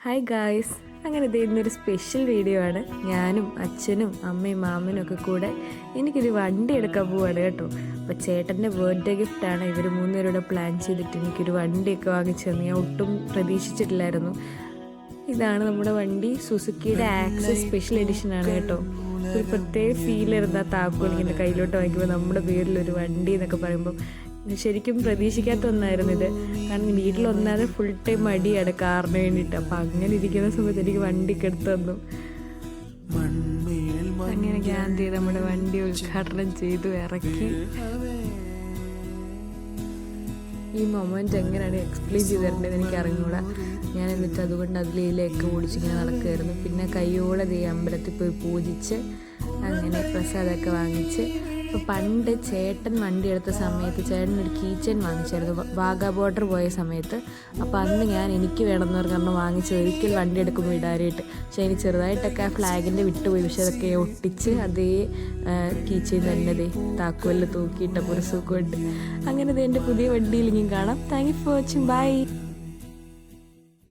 Hi guys, അങ്ങനെ ഇന്നൊരു special video ആണ്. ഞാനും അച്ഛനും അമ്മയും മാമനും ഒക്കെ കൂടെ എനിക്കൊരു വണ്ടി എടുക്കാൻ പോവാണ് കേട്ടോ. അപ്പോൾ ചേട്ടൻ്റെ ബർത്ത്ഡേ ഗിഫ്റ്റാണ്. ഇവർ മൂന്നുപേരോടെ പ്ലാൻ ചെയ്തിട്ട് എനിക്കൊരു വണ്ടിയൊക്കെ വാങ്ങിച്ചു തന്നു. ഞാൻ ഒട്ടും പ്രതീക്ഷിച്ചിട്ടില്ലായിരുന്നു. ഇതാണ് നമ്മുടെ വണ്ടി, സുസുക്കിയുടെ ആക്സസ് സ്പെഷ്യൽ എഡിഷനാണ് കേട്ടോ. ഒരു പ്രത്യേക ഫീലായിരുന്നു ആ താക്കോൽ ഇങ്ങനെ കയ്യിലോട്ട് വാങ്ങിക്കുമ്പോൾ നമ്മുടെ പേരിലൊരു വണ്ടി എന്നൊക്കെ പറയുമ്പോൾ. ശരിക്കും പ്രതീക്ഷിക്കാത്ത ഒന്നായിരുന്നു ഇത്. കാരണം വീട്ടിലൊന്നാതെ ഫുൾ ടൈം മടിയാണ് കാറിന് വേണ്ടിയിട്ട്. അപ്പം അങ്ങനെ ഇരിക്കുന്ന സമയത്ത് എനിക്ക് വണ്ടിക്ക് എടുത്തു തന്നു. അങ്ങനെ ഗാന്ധി നമ്മുടെ വണ്ടി ഉദ്ഘാടനം ചെയ്തു ഇറക്കി. ഈ മൊമെൻറ്റ് എങ്ങനെയാണ് എക്സ്പ്ലെയിൻ ചെയ്ത് തരേണ്ടത് എനിക്ക് അറിഞ്ഞൂടാ. ഞാൻ എന്നിട്ട് അതുകൊണ്ട് അതിലേക്ക് ഓടിച്ചിങ്ങനെ നടക്കുമായിരുന്നു. പിന്നെ കയ്യോടെ അമ്പലത്തിൽ പോയി പൂജിച്ച് അങ്ങനെ പ്രസാദമൊക്കെ വാങ്ങിച്ച്. അപ്പോൾ പണ്ട് ചേട്ടൻ വണ്ടി എടുത്ത സമയത്ത് ചേട്ടനൊരു കീ ചെയിൻ വാങ്ങിച്ചായിരുന്നു വാഗാ ബോർഡർ പോയ സമയത്ത്. അപ്പോൾ അന്ന് ഞാൻ എനിക്ക് വേണമെന്ന് പറഞ്ഞ് വാങ്ങിച്ച് ഒരിക്കൽ വണ്ടി എടുക്കുമ്പോൾ ഇടാനായിട്ട്. പക്ഷേ എനിക്ക് ചെറുതായിട്ടൊക്കെ ആ ഫ്ലാഗിൻ്റെ വിട്ടുപോയി. പക്ഷെ അതൊക്കെ ഒട്ടിച്ച് അതേ കീ ചെയിൻ തന്നെ താക്കോലിൽ തൂക്കിയിട്ടപ്പോൾ ഒരു സുഖമുണ്ട്. അങ്ങനെ എൻ്റെ പുതിയ വണ്ടിയിൽ ഇങ്ങനെ കാണാം. Thank you for watching. By.